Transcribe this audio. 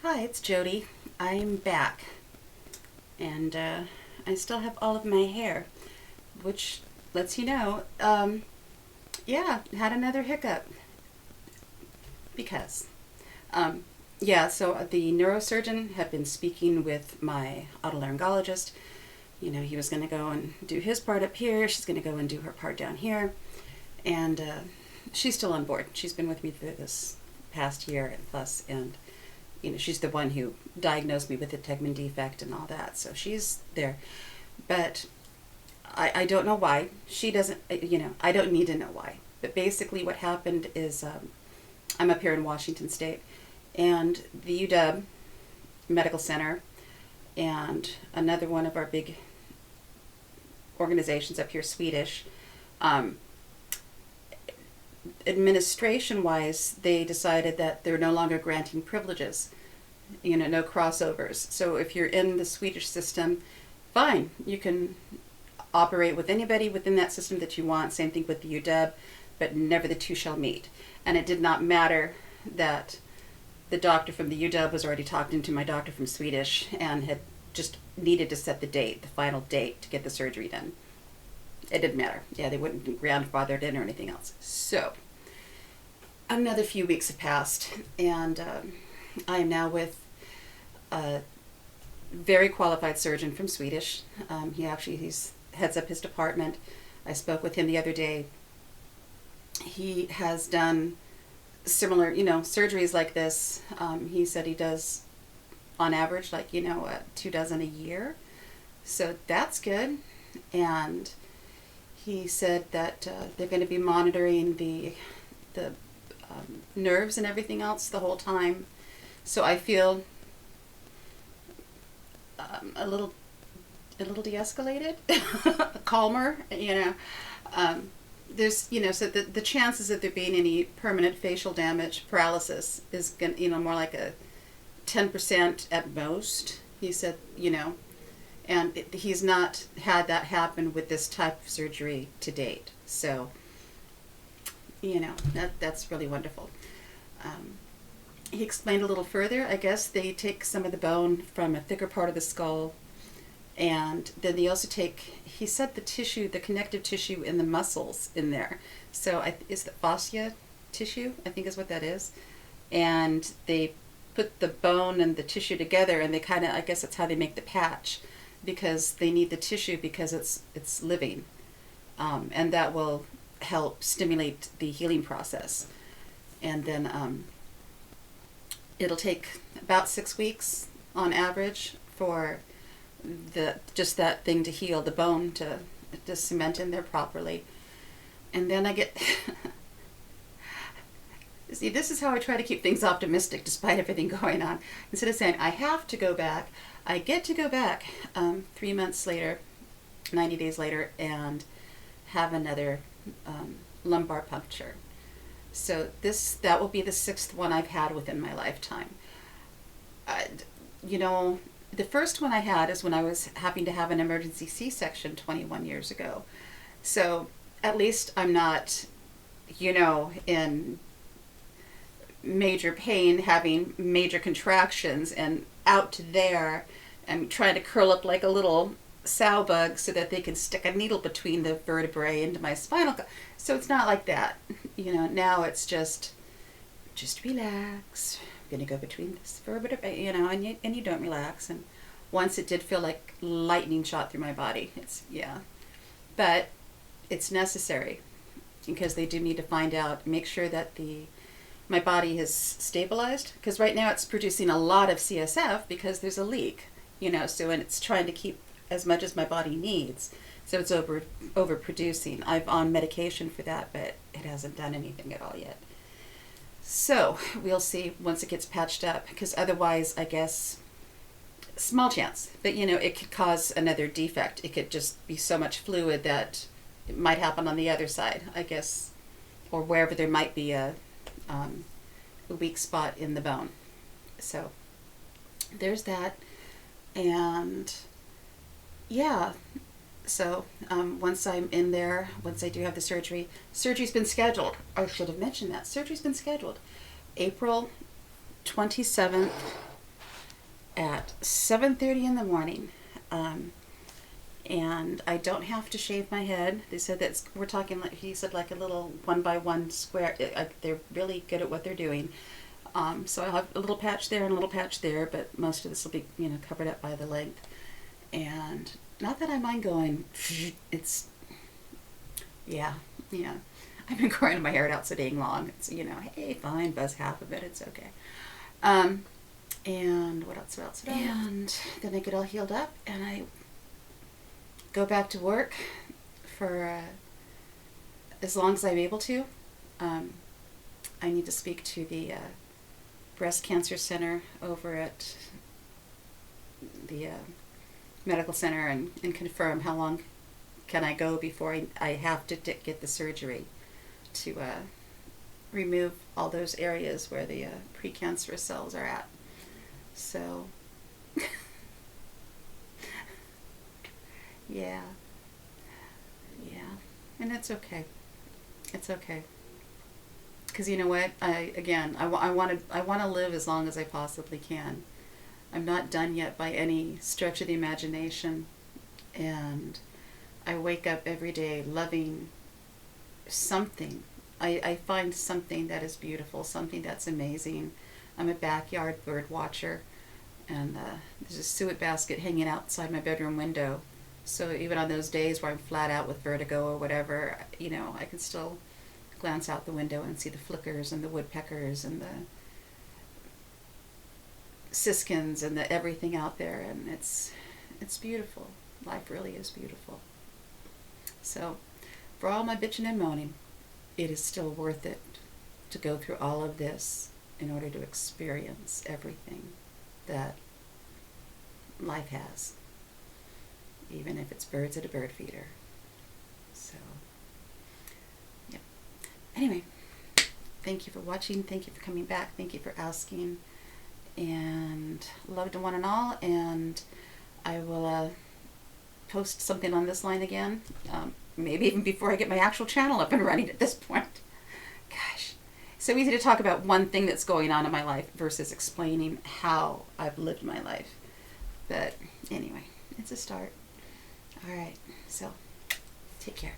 Hi, it's Jody. I'm back, and I still have all of my hair, which lets you know, yeah, had another hiccup because, um, yeah, so the neurosurgeon had been speaking with my otolaryngologist. You know, he was going to go and do his part up here, she's going to go and do her part down here, and she's still on board. She's been with me through this past year and plus, and you know, she's the one who diagnosed me with the Tegmen Defect and all that, so she's there. But I don't know why. She doesn't, I don't need to know why. But basically, what happened is I'm up here in Washington State, and the UW Medical Center and another one of our big organizations up here, Swedish, um, administration wise, they decided that they're no longer granting privileges, no crossovers. So if you're in the Swedish system, fine, you can operate with anybody within that system that you want. Same thing with the UW, but never the two shall meet. And it did not matter that the doctor from the UW was already talking to my doctor from Swedish and had just needed to set the date, the final date, to get the surgery done. It didn't matter. Yeah, they wouldn't be grandfathered in or anything else. So another few weeks have passed, and I am now with a very qualified surgeon from Swedish. He's heads up his department. I spoke with him the other day. He has done similar, surgeries like this. He said he does, on average, 2 dozen a year. So that's good. And he said that they're going to be monitoring the nerves and everything else the whole time. So I feel a little de-escalated, calmer. There's so the chances of there being any permanent facial damage, paralysis, is going more like a 10% at most. He said, and he's not had that happen with this type of surgery to date. So, that's really wonderful. He explained a little further. I guess they take some of the bone from a thicker part of the skull, and then they also take, he said, the tissue, the connective tissue in the muscles in there. So is the fascia tissue, I think is what that is. And they put the bone and the tissue together, and they kind of, I guess that's how they make the patch, because they need the tissue because it's living, and that will help stimulate the healing process. And then it'll take about 6 weeks on average for just that thing to heal, the bone to cement in there properly. And then I get see, this is how I try to keep things optimistic despite everything going on. Instead of saying I have to go back, I get to go back 3 months later, 90 days later, and have another lumbar puncture. So that will be the 6th one I've had within my lifetime. The first one I had is when I was having to have an emergency C-section 21 years ago. So at least I'm not, in major pain, having major contractions, and out to there and trying to curl up like a little sow bug so that they can stick a needle between the vertebrae into my spinal column. So it's not like that. Now it's just relax. I'm going to go between this vertebrae, and you don't relax. And once it did feel like lightning shot through my body. But it's necessary because they do need to find out, make sure that my body has stabilized, because right now it's producing a lot of CSF because there's a leak, and it's trying to keep as much as my body needs. So it's overproducing. I'm on medication for that, but it hasn't done anything at all yet. So we'll see once it gets patched up, because otherwise, I guess, small chance, but it could cause another defect. It could just be so much fluid that it might happen on the other side, I guess, or wherever there might be a weak spot in the bone. So there's that. And yeah, so once I'm in there, once I do have the surgery's been scheduled. I should have mentioned that. Surgery's been scheduled April 27th at 7:30 in the morning. And I don't have to shave my head. They said we're talking like, he said, like a little 1x1 square. They're really good at what they're doing. So I'll have a little patch there and a little patch there, but most of this will be, covered up by the length. And not that I mind going, it's, yeah. I've been growing my hair out so dang long. It's, hey, fine, buzz half of it, it's okay. And what else? And then I get all healed up, and I go back to work for as long as I'm able to. I need to speak to the breast cancer center over at the medical center and confirm how long can I go before I have to get the surgery to remove all those areas where the precancerous cells are at. So yeah, and it's okay. It's okay. Because you know what? I want to live as long as I possibly can. I'm not done yet by any stretch of the imagination, and I wake up every day loving something. I find something that is beautiful, something that's amazing. I'm a backyard bird watcher, and there's a suet basket hanging outside my bedroom window. So even on those days where I'm flat out with vertigo or whatever, I can still glance out the window and see the flickers and the woodpeckers and the siskins and the everything out there, and it's beautiful. Life really is beautiful. So for all my bitching and moaning, it is still worth it to go through all of this in order to experience everything that life has, even if it's birds at a bird feeder. So yep. Anyway, thank you for watching, thank you for coming back, thank you for asking, and love to one and all. And I will post something on this line again, maybe even before I get my actual channel up and running at this point. Gosh, so easy to talk about one thing that's going on in my life versus explaining how I've lived my life. But anyway, it's a start. All right, so take care.